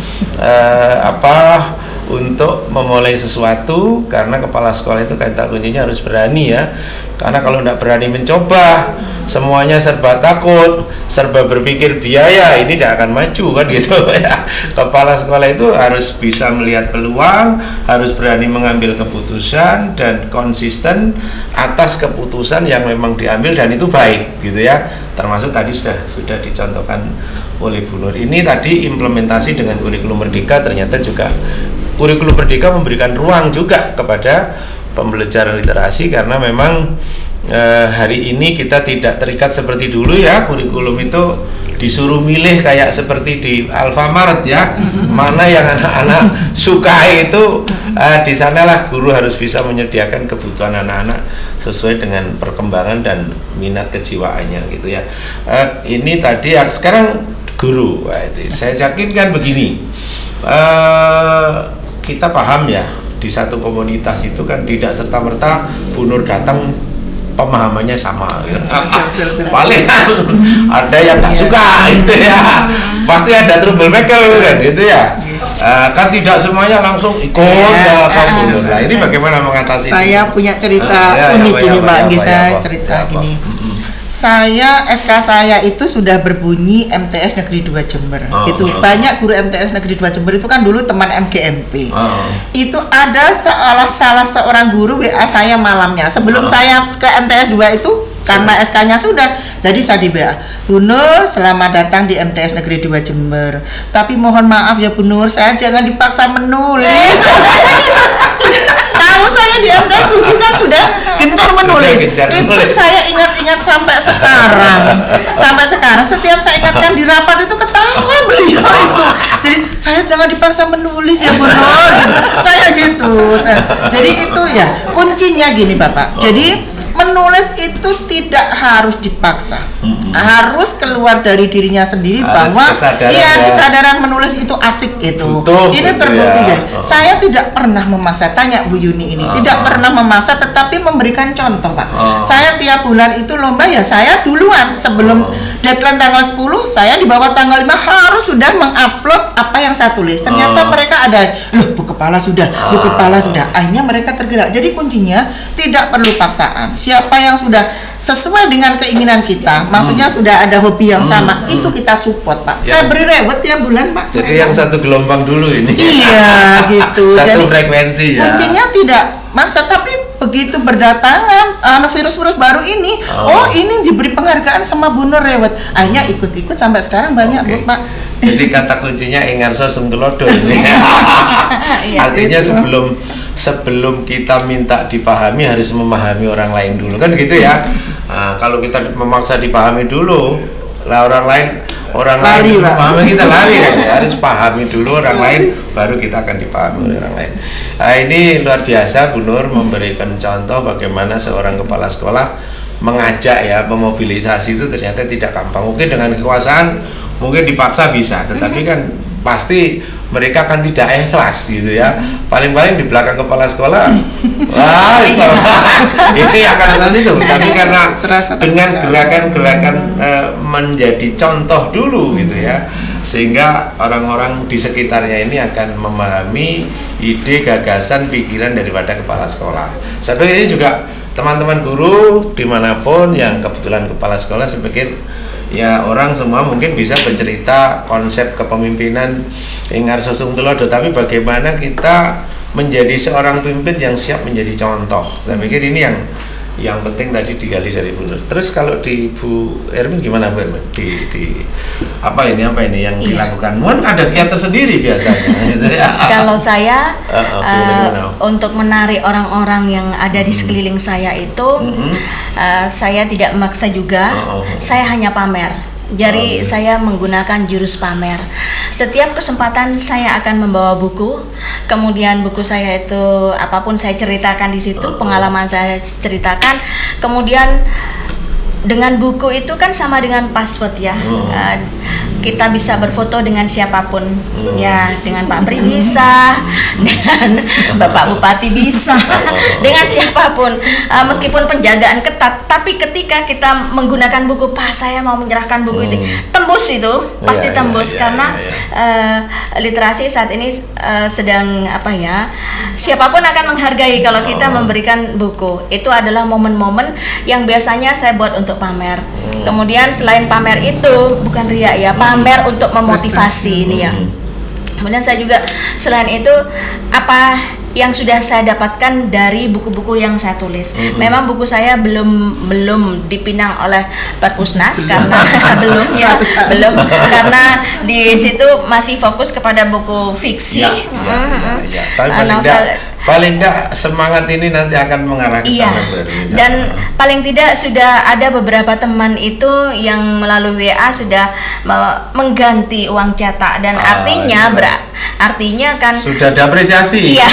untuk memulai sesuatu, karena kepala sekolah itu kata kuncinya harus berani ya. Karena kalau tidak berani mencoba, semuanya serba takut, serba berpikir biaya, ini tidak akan maju kan gitu ya. Kepala sekolah itu harus bisa melihat peluang, harus berani mengambil keputusan dan konsisten atas keputusan yang memang diambil, dan itu baik gitu ya. Termasuk tadi sudah dicontohkan oleh Bu Nur. Ini tadi implementasi dengan kurikulum Merdeka, ternyata juga kurikulum Merdeka memberikan ruang juga kepada pembelajaran literasi, karena memang hari ini kita tidak terikat seperti dulu ya, kurikulum itu disuruh milih kayak seperti di Alfamart ya, mana yang anak-anak suka itu di sanalah guru harus bisa menyediakan kebutuhan anak-anak sesuai dengan perkembangan dan minat kejiwaannya gitu ya. Ini tadi sekarang guru, saya yakinkan begini, kita paham ya, di satu komunitas itu kan tidak serta-merta Bu Nur datang pemahamannya sama gitu. Paling ada yang nggak suka gitu ya, pasti ada troublemaker kan gitu ya. Kan tidak semuanya langsung ikut kamu. Nah ini bagaimana mengatasi saya itu? punya cerita unik ini Pak, saya cerita gini. Saya SK saya itu sudah berbunyi MTS Negeri 2 Jember. Itu banyak guru MTS Negeri 2 Jember itu kan dulu teman MGMP. Itu ada salah seorang guru WA saya malamnya sebelum saya ke MTS 2 itu, karena SK-nya sudah, jadi saya di WA, Bu Nur, selamat datang di MTS Negeri 2 Jember. Tapi mohon maaf ya Bu Nur, saya jangan dipaksa menulis. Sudah tahu saya di MTS 7 kan sudah gencar menulis. Itu saya ingat-ingat sampai sekarang. Sampai sekarang setiap saya ingatkan di rapat itu ketawa beliau itu. Jadi saya jangan dipaksa menulis ya Bu Nur. Gitu. Saya gitu. Jadi itu ya kuncinya gini Bapak. Jadi menulis itu tidak harus dipaksa, harus keluar dari dirinya sendiri, harus bahwa kesadaran menulis itu asik itu. Betul, ini terbukti ya. Saya tidak pernah memaksa, tanya Bu Yuni ini, tidak pernah memaksa, tetapi memberikan contoh Pak. Saya tiap bulan itu lomba ya, saya duluan sebelum deadline tanggal 10, saya di bawah tanggal 5 harus sudah mengupload apa yang saya tulis. Ternyata mereka ada, loh Bu Kepala sudah, Bu Kepala sudah. Akhirnya mereka tergerak. Jadi kuncinya tidak perlu paksaan. Siapa yang sudah sesuai dengan keinginan kita, maksudnya sudah ada hobi yang sama, itu kita support Pak. Saya beri reward tiap bulan Pak. Jadi yang satu gelombang dulu ini. Iya gitu. Satu jadi frekuensi ya. Kuncinya tidak maksa, tapi begitu berdatangan virus-virus baru ini, ini diberi penghargaan sama Bu Nur reward. Akhirnya ikut-ikut sampai sekarang banyak Bu Pak. Jadi kata kuncinya ingarso sung tulodo ini. Artinya sebelum kita minta dipahami harus memahami orang lain dulu kan gitu ya. Kalau kita memaksa dipahami dulu, lah orang lain memahami kita lari kan ya. Harus pahami dulu orang lain, baru kita akan dipahami oleh orang lain. Ini luar biasa Bu Nur memberikan contoh bagaimana seorang kepala sekolah mengajak ya, memobilisasi itu ternyata tidak gampang. Mungkin dengan kekuasaan mungkin dipaksa bisa, tetapi kan pasti mereka kan tidak ikhlas gitu ya. Paling-paling di belakang kepala sekolah ini akan nanti itu. Tapi karena dengan gerakan-gerakan menjadi contoh dulu gitu ya, sehingga orang-orang di sekitarnya ini akan memahami ide, gagasan, pikiran daripada kepala sekolah. Saya pikir ini juga teman-teman guru dimanapun yang kebetulan kepala sekolah, saya pikir ya orang semua mungkin bisa bercerita konsep kepemimpinan ingarso sung tulodo, tapi bagaimana kita menjadi seorang pemimpin yang siap menjadi contoh. Saya pikir ini yang penting tadi digali dari Bu Nur. Terus kalau di Bu Ermin gimana Bu Ermin? Di apa ini yang dilakukan? Mungkin ada kiat tersendiri biasanya. Gitu ya. Kalau saya untuk menarik orang-orang yang ada di sekeliling saya itu, saya tidak memaksa juga. Saya hanya pamer. Jadi saya menggunakan jurus pamer. Setiap kesempatan saya akan membawa buku, kemudian buku saya itu apapun saya ceritakan di situ, pengalaman saya ceritakan, kemudian dengan buku itu kan sama dengan password ya. Kita bisa berfoto dengan siapapun, ya dengan Pak Pri bisa, dengan Bapak Bupati bisa, dengan siapapun, meskipun penjagaan ketat. Tapi ketika kita menggunakan buku, Pak saya mau menyerahkan buku itu, tembus itu, pasti tembus karena literasi saat ini sedang siapapun akan menghargai kalau kita memberikan buku. Itu adalah momen-momen yang biasanya saya buat untuk pamer. Kemudian selain pamer itu bukan riak ya, pamer untuk memotivasi ini ya. Kemudian saya juga selain itu apa yang sudah saya dapatkan dari buku-buku yang saya tulis. Memang buku saya belum dipinang oleh Perpusnas karena belum karena di situ masih fokus kepada buku fiksi. Tapi paling tidak paling enggak semangat ini nanti akan mengarah ke Iya, sana Bu Hermina. dan paling tidak sudah ada beberapa teman itu yang melalui WA sudah mengganti uang cetak dan artinya artinya kan sudah diapresiasi. Iya,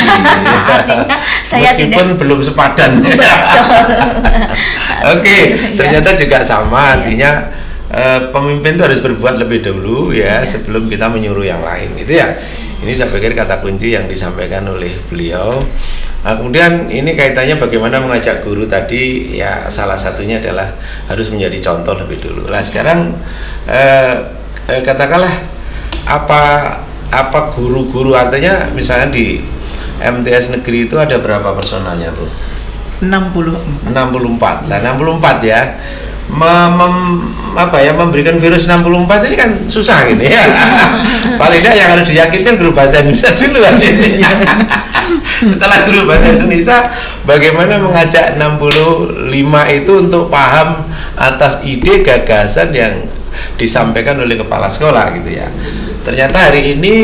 artinya saya meskipun belum sepadan. Oke, ternyata juga sama, artinya pemimpin itu harus berbuat lebih dahulu ya sebelum kita menyuruh yang lain, gitu ya. Ini saya pikir kata kunci yang disampaikan oleh beliau. Kemudian ini kaitannya bagaimana mengajak guru tadi, ya salah satunya adalah harus menjadi contoh lebih dulu. Nah sekarang katakanlah apa guru-guru, artinya misalnya di MTS negeri itu ada berapa personalnya tuh? 64. 64. Nah 64 ya. Memberikan virus 64 ini kan susah gini ya. Paling tidak yang harus diyakinkan guru bahasa Indonesia dulu kan. Setelah guru bahasa Indonesia, bagaimana mengajak 65 itu untuk paham atas ide gagasan yang disampaikan oleh kepala sekolah gitu ya. Ternyata hari ini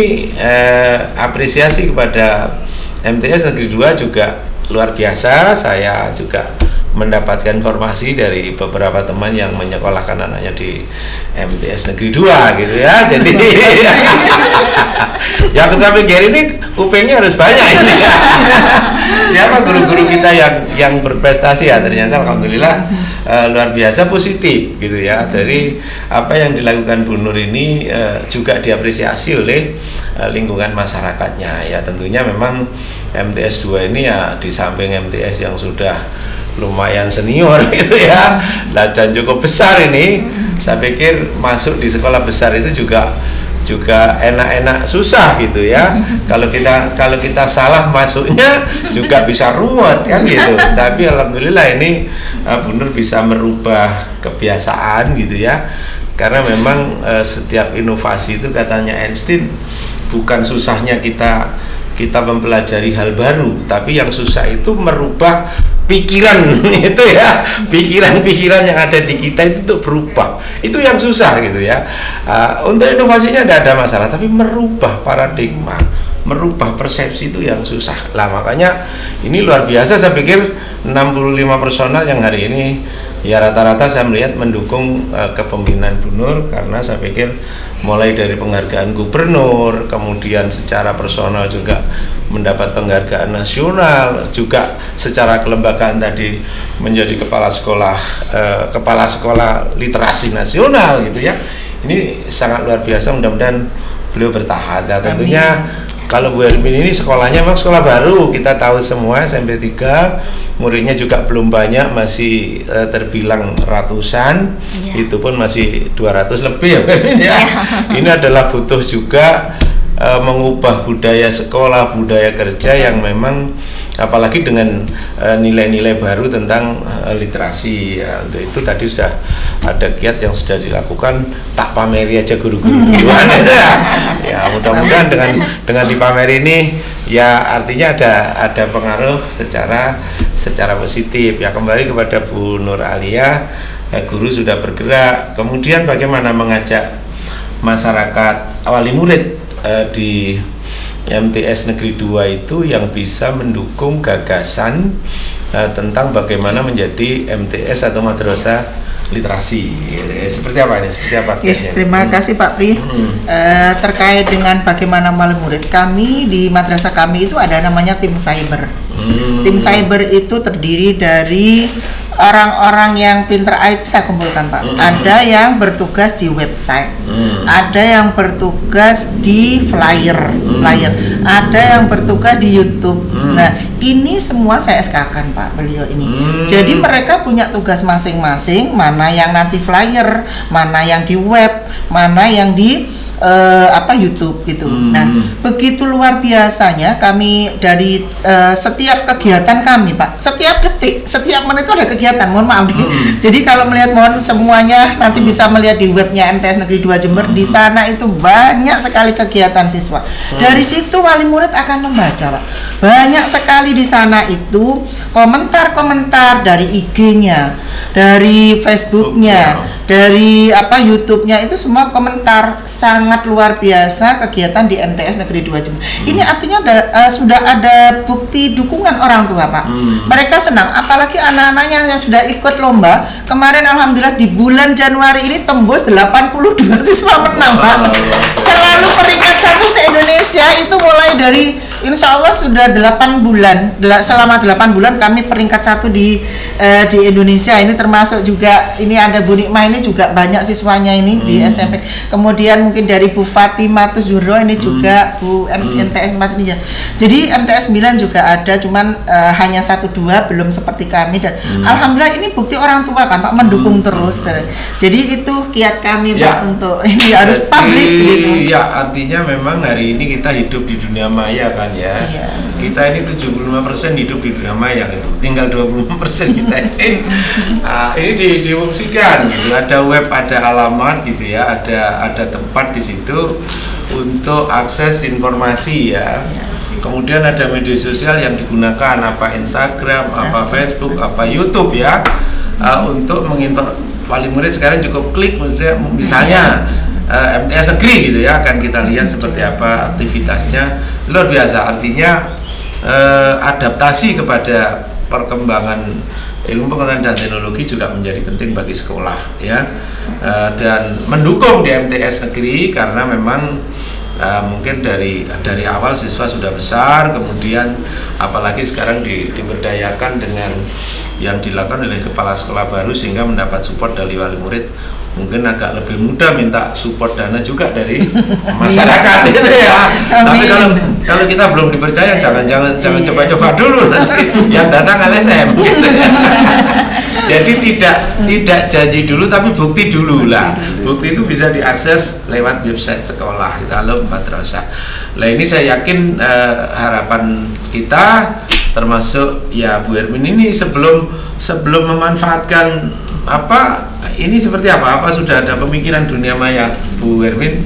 apresiasi kepada MTS Negeri 2 juga luar biasa. Saya juga mendapatkan informasi dari beberapa teman yang menyekolahkan anaknya di MTS Negeri 2 gitu ya. Jadi yang kita pikir ini kupingnya harus banyak ini. Siapa guru-guru kita yang berprestasi ya, ternyata alhamdulillah luar biasa positif gitu ya. Dari apa yang dilakukan Bu Nur ini juga diapresiasi oleh lingkungan masyarakatnya ya. Tentunya memang MTS 2 ini ya di samping MTS yang sudah lumayan senior gitu ya, dan cukup besar ini, saya pikir masuk di sekolah besar itu juga enak-enak susah gitu ya. Kalau kita salah masuknya juga bisa ruwet kan gitu. Tapi alhamdulillah ini Bu Nur bisa merubah kebiasaan gitu ya. Karena memang setiap inovasi itu katanya Einstein bukan susahnya kita mempelajari hal baru, tapi yang susah itu merubah pikiran itu ya, pikiran-pikiran yang ada di kita itu untuk berubah, itu yang susah gitu ya. Untuk inovasinya tidak ada masalah, tapi merubah paradigma, merubah persepsi itu yang susah lah. Makanya ini luar biasa, saya pikir 65 personal yang hari ini ya rata-rata saya melihat mendukung kepemimpinan Bu Nur, karena saya pikir mulai dari penghargaan gubernur, kemudian secara personal juga mendapat penghargaan nasional, juga secara kelembagaan tadi menjadi kepala sekolah literasi nasional gitu ya. Ini sangat luar biasa, mudah-mudahan beliau bertahan. Nah, tentunya kalau Bu Hermin ini sekolahnya memang sekolah baru, kita tahu semua SMP 3, muridnya juga belum banyak, masih terbilang ratusan, itu pun masih 200 lebih ya. Ini adalah butuh juga mengubah budaya sekolah, budaya kerja yang memang apalagi dengan nilai-nilai baru tentang literasi ya. Untuk itu tadi sudah ada kiat yang sudah dilakukan, tak pameri aja guru-guru ya. Mudah-mudahan dengan dipameri ini ya artinya ada pengaruh secara positif ya. Kembali kepada Bu Nur Alia, guru sudah bergerak, kemudian bagaimana mengajak masyarakat wali murid di MTS Negeri 2 itu yang bisa mendukung gagasan tentang bagaimana menjadi MTS atau madrasah literasi. Seperti apa ini? Seperti apa? Terima kasih Pak Pri. Terkait dengan bagaimana wali murid, kami di madrasah kami itu ada namanya tim cyber. Tim cyber itu terdiri dari orang-orang yang pinter IT, saya kumpulkan Pak. Ada yang bertugas di website, ada yang bertugas di flyer, ada yang bertugas di YouTube. Nah, ini semua saya SK-kan Pak, beliau ini. Jadi mereka punya tugas masing-masing, mana yang nanti flyer, mana yang di web, mana yang di YouTube gitu. Nah, begitu luar biasanya kami dari setiap kegiatan kami Pak, setiap detik, setiap menit itu ada kegiatan. Mohon maaf. Jadi kalau melihat, mohon semuanya nanti bisa melihat di webnya MTS Negeri 2 Jember. Di sana itu banyak sekali kegiatan siswa. Dari situ wali murid akan membaca Pak. Banyak sekali di sana itu komentar-komentar dari IG-nya, dari Facebook-nya, dari YouTube-nya itu semua komentar sangat luar biasa kegiatan di MTS Negeri 2 Jember. Ini artinya sudah ada bukti dukungan orang tua, Pak. Mereka senang, apalagi anak-anaknya yang sudah ikut lomba. Kemarin alhamdulillah di bulan Januari ini tembus 82 siswa menang, Pak. Selalu peringkat 1 se-Indonesia itu mulai dari insya Allah sudah 8 bulan. Selama 8 bulan kami peringkat 1 di Indonesia. Ini termasuk juga ini ada Bu Nikmah, ini juga banyak siswanya ini di SMP. Kemudian mungkin dari Bu Fatimah Zuro ini juga Bu MTS 4 ini ya. Jadi MTS 9 juga ada, cuman hanya 1-2 belum seperti kami, dan alhamdulillah ini bukti orang tua kan Pak mendukung terus. Jadi itu kiat kami Pak untuk ini harus publish gitu. Ya, artinya memang hari ini kita hidup di dunia maya kan ya. Iya. Kita ini 75% hidup di dunia maya gitu. Tinggal 25% kita ini. Ini diungsikan gitu. Ada web, ada alamat gitu ya, ada tempat di situ untuk akses informasi ya. Kemudian ada media sosial yang digunakan, apa Instagram, apa Facebook, apa YouTube ya, untuk wali murid sekarang cukup klik misalnya MTS Negeri gitu ya, akan kita lihat seperti apa aktivitasnya. Luar biasa, artinya adaptasi kepada perkembangan ilmu pengetahuan dan teknologi juga menjadi penting bagi sekolah ya, dan mendukung di MTS Negeri karena memang mungkin dari awal siswa sudah besar, kemudian apalagi sekarang diberdayakan dengan yang dilakukan oleh kepala sekolah baru sehingga mendapat support dari wali murid. Mungkin agak lebih mudah minta support dana juga dari masyarakat gitu ya. Tapi kalau kita belum dipercaya jangan coba-coba dulu, nanti yang datang LSM gitu. Jadi tidak janji dulu tapi bukti dulu lah. Bukti itu bisa diakses lewat website sekolah kita madrasah. Nah ini saya yakin harapan kita termasuk ya Bu Hermin ini sebelum memanfaatkan ini seperti apa sudah ada pemikiran dunia maya Bu Hermin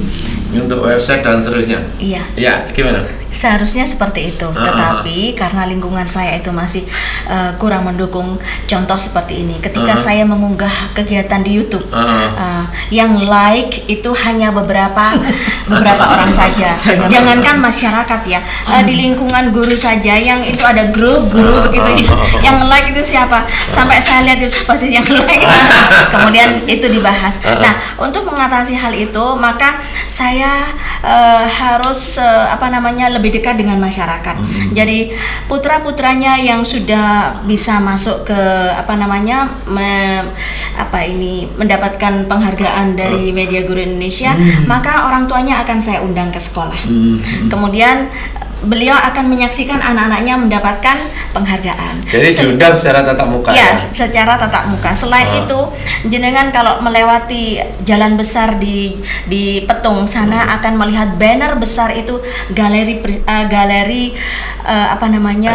untuk website dan seterusnya. Iya. Ya, gimana? Seharusnya seperti itu, tetapi karena lingkungan saya itu masih kurang mendukung contoh seperti ini. Ketika saya mengunggah kegiatan di YouTube, yang like itu hanya beberapa orang saja. Jangankan masyarakat ya, di lingkungan guru saja yang itu ada grup begitu ya. Yang like itu siapa? Sampai saya lihat itu siapa sih yang like. Kemudian itu dibahas. Nah, untuk mengatasi hal itu, maka saya harus lebih dekat dengan masyarakat. Jadi putra-putranya yang sudah bisa masuk ke mendapatkan penghargaan dari Media Guru Indonesia, maka orang tuanya akan saya undang ke sekolah. Kemudian beliau akan menyaksikan anak-anaknya mendapatkan penghargaan. Jadi diundang secara tatap muka ya? Secara tatap muka. Selain itu, jenengan kalau melewati jalan besar di Petung sana akan melihat banner besar itu galeri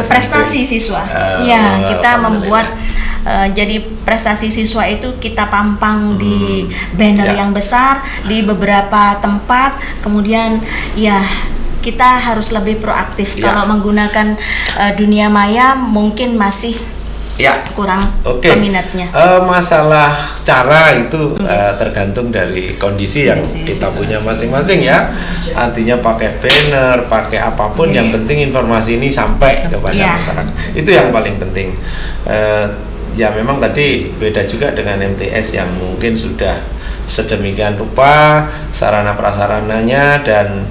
prestasi siswa. Kita membuat jadi prestasi siswa itu kita pampang di banner yang besar di beberapa tempat. Kemudian kita harus lebih proaktif. Kalau menggunakan dunia maya mungkin masih kurang peminatnya. Masalah cara itu tergantung dari kondisi yang kita punya masing-masing ya. Artinya pakai banner, pakai apapun, yang penting informasi ini sampai kepada masyarakat. Itu yang paling penting. Ya memang tadi beda juga dengan MTS yang mungkin sudah sedemikian rupa sarana prasarananya dan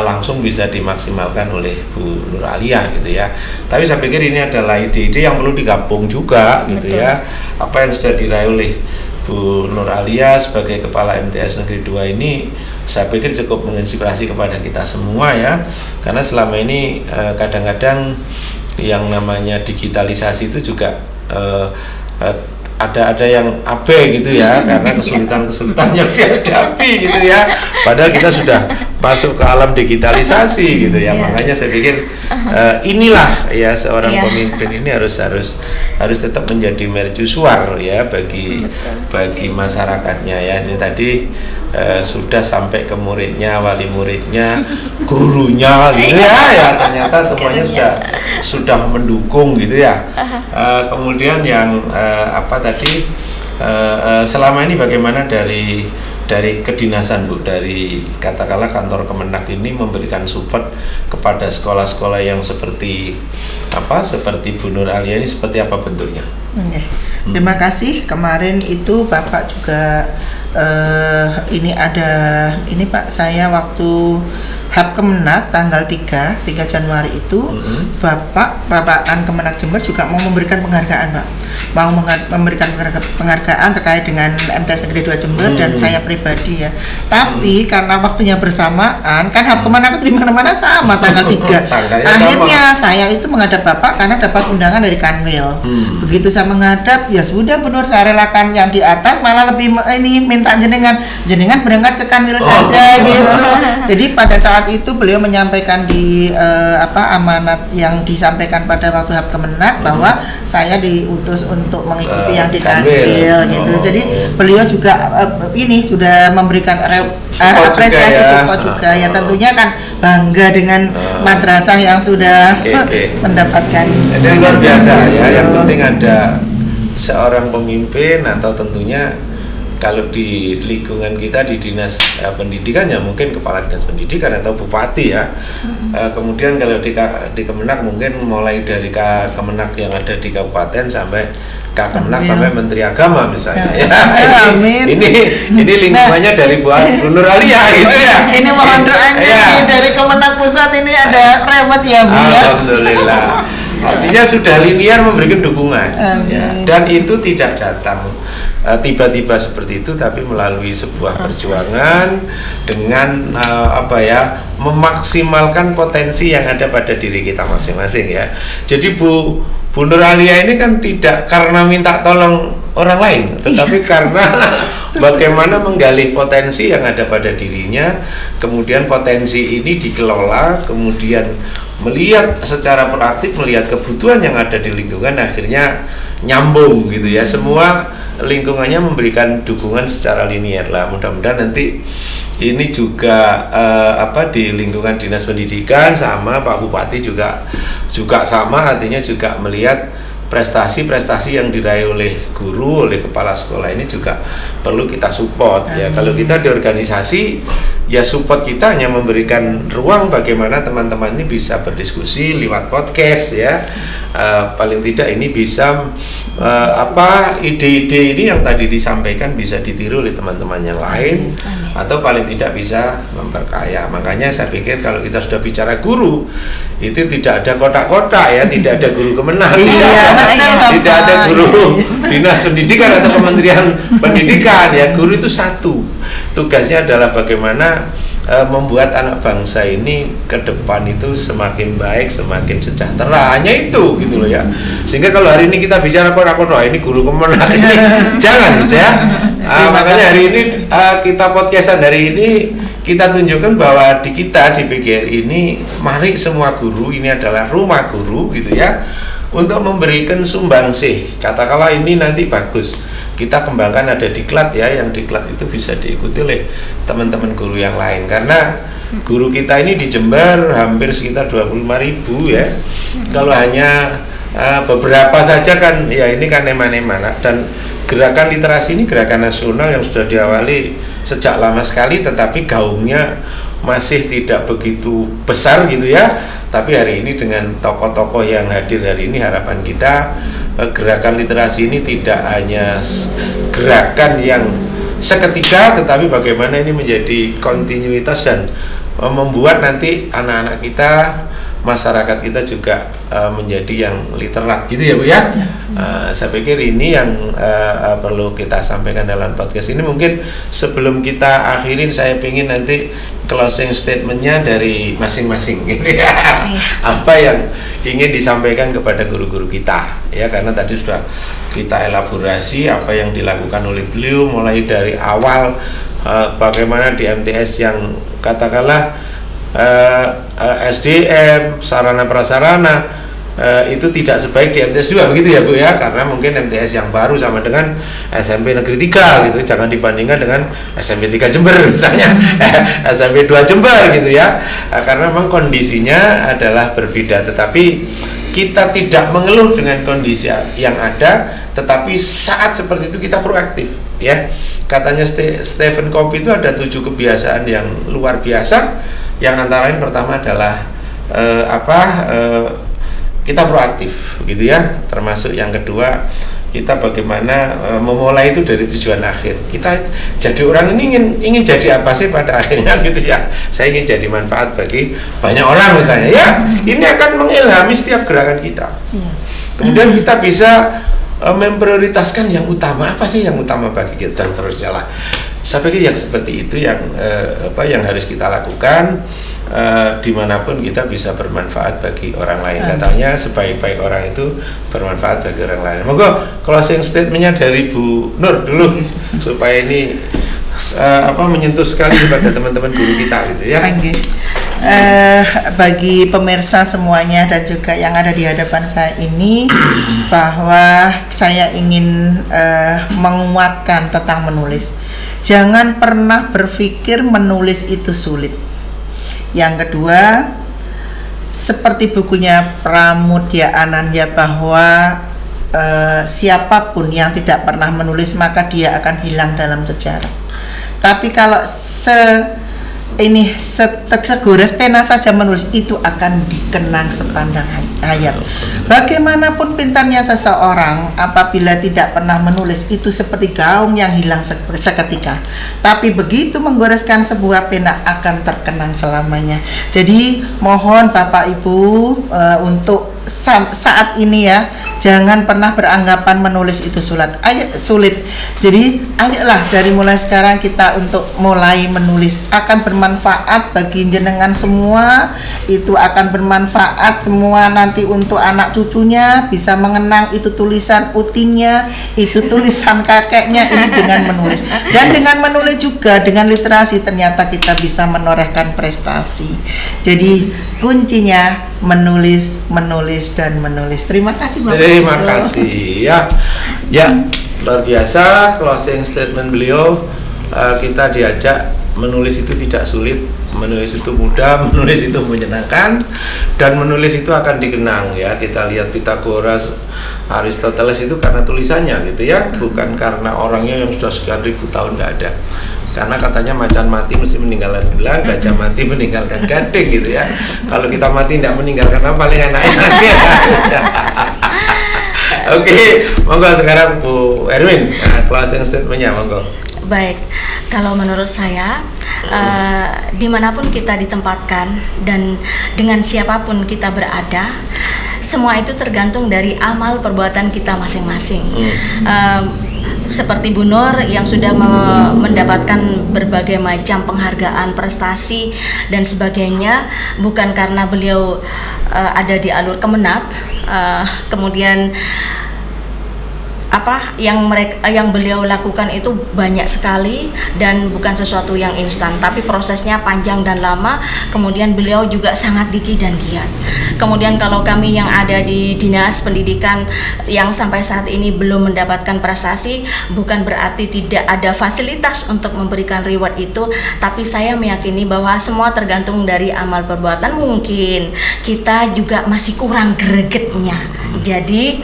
langsung bisa dimaksimalkan oleh Bu Nur Alia gitu ya. Tapi saya pikir ini adalah ide-ide yang perlu digabung juga gitu ya. Apa yang sudah diraih oleh Bu Nur Alia sebagai kepala MTS Negeri 2 ini saya pikir cukup menginspirasi kepada kita semua ya. Karena selama ini kadang-kadang yang namanya digitalisasi itu juga ada yang abe gitu ya, karena kesulitan yang dihadapi gitu ya. Padahal kita sudah masuk ke alam digitalisasi gitu ya. Makanya saya pikir inilah ya seorang pemimpin ini harus tetap menjadi mercusuar ya bagi masyarakatnya ya. Ini tadi sudah sampai ke muridnya, wali muridnya, gurunya gitu ya. Ternyata semuanya sudah mendukung gitu ya. Kemudian yang tadi selama ini bagaimana dari kedinasan Bu, dari katakanlah kantor Kemenak ini memberikan support kepada sekolah-sekolah yang seperti Bu Nur Alia ini, seperti apa bentuknya? Terima kasih. Kemarin itu Bapak juga ini Pak, saya waktu Hub Kemenak tanggal 3 Januari itu Bapak Kemenak Jember juga mau memberikan penghargaan, Pak. Mau memberikan penghargaan terkait dengan MTS Negeri 2 Jember dan saya pribadi ya. Tapi karena waktunya bersamaan, kan Hub Kemenak itu di mana-mana sama tanggal 3. Akhirnya saya itu menghadap Bapak karena dapat undangan dari Kanwil. Begitu saya menghadap, ya sudah Bu Nur, saya relakan yang di atas, malah lebih minta jenengan berangkat ke Kanwil saja gitu. Jadi pada saat itu beliau menyampaikan di amanat yang disampaikan pada waktu Hub Kemenak bahwa saya diutus untuk mengikuti yang di Kanwil gitu. Jadi beliau juga sudah memberikan apresiasi support juga. Ya tentunya kan bangga dengan madrasah yang sudah mendapatkan. Ini luar biasa ya. Yang penting ada seorang pemimpin, atau tentunya kalau di lingkungan kita di dinas pendidikan ya mungkin kepala dinas pendidikan atau bupati ya. Kemudian kalau di Kemenak mungkin mulai dari Kemenak yang ada di kabupaten sampai Kemenak sampai Menteri Agama misalnya. Amin. Ini lingkungannya dari Bu Nur Alia gitu ya. Ini mohon doanya dari Kemenak Pusat ini ada rewet ya Bu ya. Alhamdulillah. Artinya sudah linear memberikan dukungan ya. Dan itu tidak datang tiba-tiba seperti itu, tapi melalui sebuah perjuangan dengan memaksimalkan potensi yang ada pada diri kita masing-masing ya. Jadi Bu Nur Alia ini kan tidak karena minta tolong orang lain, tetapi karena bagaimana menggali potensi yang ada pada dirinya, kemudian potensi ini dikelola, kemudian melihat secara proaktif, melihat kebutuhan yang ada di lingkungan, akhirnya nyambung gitu ya. Semua lingkungannya memberikan dukungan secara linear lah. Mudah-mudahan nanti ini juga di lingkungan dinas pendidikan sama Pak Bupati juga sama, artinya juga melihat prestasi-prestasi yang diraih oleh guru, oleh kepala sekolah ini juga perlu kita support ya. Kalau kita di organisasi ya support kita hanya memberikan ruang bagaimana teman-teman ini bisa berdiskusi lewat podcast ya. Paling tidak ini bisa ide-ide ini yang tadi disampaikan bisa ditiru oleh teman-teman yang lain. Atau paling tidak bisa memperkaya. Makanya saya pikir kalau kita sudah bicara guru, itu tidak ada kotak-kotak ya, tidak ada guru Kemenak, tidak ada guru dinas pendidikan atau kementerian pendidikan ya. Guru itu satu, tugasnya adalah bagaimana membuat anak bangsa ini ke depan itu semakin baik, semakin sejahtera, hanya itu gitu loh ya. Sehingga kalau hari ini kita bicara kotak-kotak, ini guru Kemenak ini jangan ya. Makanya hari ini kita podcastan hari ini kita tunjukkan bahwa di PGRI ini mari semua guru, ini adalah rumah guru gitu ya, untuk memberikan sumbangsih. Katakanlah ini nanti bagus, kita kembangkan ada diklat ya, yang diklat itu bisa diikuti oleh teman-teman guru yang lain, karena guru kita ini di Jember hampir sekitar 25.000 ya. Kalau hanya beberapa saja kan ya ini kan eman-eman. Dan gerakan literasi ini gerakan nasional yang sudah diawali sejak lama sekali, tetapi gaungnya masih tidak begitu besar gitu ya. Tapi hari ini dengan tokoh-tokoh yang hadir hari ini, harapan kita gerakan literasi ini tidak hanya gerakan yang seketika, tetapi bagaimana ini menjadi kontinuitas dan membuat nanti anak-anak kita, masyarakat kita juga menjadi yang literat gitu ya Bu ya. Saya pikir ini yang perlu kita sampaikan dalam podcast ini. Mungkin sebelum kita akhirin, saya ingin nanti closing statementnya dari masing-masing gitu ya. Apa yang ingin disampaikan kepada guru-guru kita ya, karena tadi sudah kita elaborasi apa yang dilakukan oleh beliau mulai dari awal, bagaimana di MTS yang katakanlah SDM, sarana prasarana itu tidak sebaik di MTS 2 begitu ya Bu ya, karena mungkin MTS yang baru sama dengan SMP Negeri 3 gitu, jangan dibandingkan dengan SMP 3 Jember misalnya, SMP 2 Jember gitu ya, karena memang kondisinya adalah berbeda. Tetapi kita tidak mengeluh dengan kondisi yang ada, tetapi saat seperti itu kita proaktif, ya. Katanya Stephen Covey itu ada 7 kebiasaan yang luar biasa, yang antara lain pertama adalah kita proaktif, gitu ya. Termasuk yang kedua, kita bagaimana memulai itu dari tujuan akhir. Kita jadi orang ini ingin jadi apa sih pada akhirnya, gitu ya. Saya ingin jadi manfaat bagi banyak orang misalnya, ya. Ini akan mengilhami setiap gerakan kita. Kemudian kita bisa memprioritaskan yang utama, apa sih yang utama bagi kita, dan terusnya lah. Saya pikir yang seperti itu yang harus kita lakukan. Dimanapun kita bisa bermanfaat bagi orang lain. Katanya sebaik-baik orang itu bermanfaat bagi orang lain. Monggo closing statementnya dari Bu Nur dulu supaya ini menyentuh sekali kepada teman-teman guru kita, gitu ya. Bagi pemirsa semuanya dan juga yang ada di hadapan saya ini, bahwa saya ingin menguatkan tentang menulis. Jangan pernah berpikir menulis itu sulit. Yang kedua, seperti bukunya Pramudya Ananda, bahwa siapapun yang tidak pernah menulis maka dia akan hilang dalam sejarah. Tapi kalau segores pena saja menulis, itu akan dikenang sepanjang hayat. Bagaimanapun pintarnya seseorang, apabila tidak pernah menulis, itu seperti gaung yang hilang seketika. Tapi begitu menggoreskan sebuah pena, akan terkenang selamanya. Jadi mohon Bapak Ibu untuk saat ini ya, jangan pernah beranggapan menulis itu sulit. Jadi ayolah dari mulai sekarang kita untuk mulai menulis. Akan bermanfaat bagi jenengan semua, itu akan bermanfaat semua nanti untuk anak cucunya, bisa mengenang itu tulisan utinya, itu tulisan kakeknya, ini dengan menulis. Dan dengan menulis juga, dengan literasi, ternyata kita bisa menorehkan prestasi. Jadi kuncinya menulis dan menulis. Terima kasih Bapak. Terima kasih ya, luar biasa closing statement beliau. Kita diajak menulis itu tidak sulit, menulis itu mudah, menulis itu menyenangkan, dan menulis itu akan dikenang, ya. Kita lihat Pythagoras, Aristoteles itu karena tulisannya, gitu ya, bukan karena orangnya yang sudah sekian ribu tahun, nggak ada. Karena katanya macan mati mesti meninggalkan gelang, gajah mati meninggalkan gading, gitu ya. Kalau kita mati tidak meninggalkan apa, paling enak-enaknya. Oke, monggo sekarang Bu Erwin, closing statementnya, monggo. Baik, kalau menurut saya dimanapun kita ditempatkan dan dengan siapapun kita berada, semua itu tergantung dari amal perbuatan kita masing-masing. Seperti Bu Nur yang sudah mendapatkan berbagai macam penghargaan, prestasi dan sebagainya, bukan karena beliau ada di alur kemenang, kemudian yang beliau lakukan itu banyak sekali dan bukan sesuatu yang instan, tapi prosesnya panjang dan lama. Kemudian beliau juga sangat gigih dan giat. Kemudian kalau kami yang ada di dinas pendidikan yang sampai saat ini belum mendapatkan prestasi, bukan berarti tidak ada fasilitas untuk memberikan reward itu, tapi saya meyakini bahwa semua tergantung dari amal perbuatan. Mungkin kita juga masih kurang gregetnya. Jadi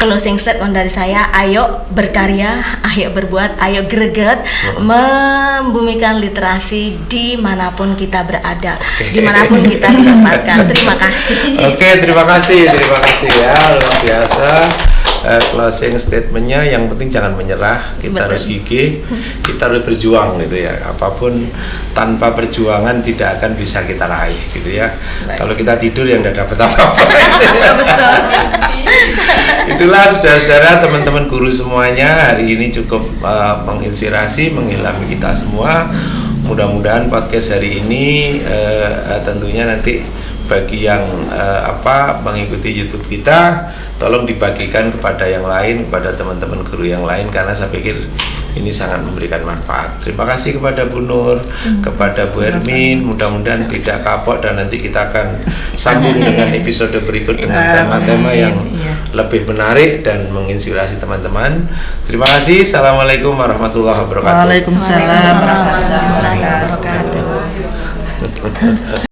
closing statement dari saya, ayo berkarya, ayo berbuat, ayo greget, membumikan literasi dimanapun kita berada, dimanapun kita ditempatkan. Terima kasih. Oke, terima kasih ya, luar biasa. Closing statementnya, yang penting jangan menyerah, kita harus gigih, kita harus berjuang, gitu ya. Apapun tanpa perjuangan tidak akan bisa kita raih, gitu ya. Kalau kita tidur yang tidak dapat apa-apa. Betul. Itulah saudara-saudara, teman-teman guru semuanya, hari ini cukup menginspirasi, mengilhami kita semua. Mudah-mudahan podcast hari ini tentunya nanti bagi yang mengikuti YouTube kita, tolong dibagikan kepada yang lain, kepada teman-teman guru yang lain, karena saya pikir ini sangat memberikan manfaat. Terima kasih kepada Bu Nur, kepada Bu Ermin. Mudah-mudahan tidak kapok, dan nanti kita akan sambung dengan episode berikut dengan tema-tema yang lebih menarik dan menginspirasi teman-teman. Terima kasih. Assalamualaikum warahmatullahi wabarakatuh. Waalaikumsalam warahmatullahi wabarakatuh.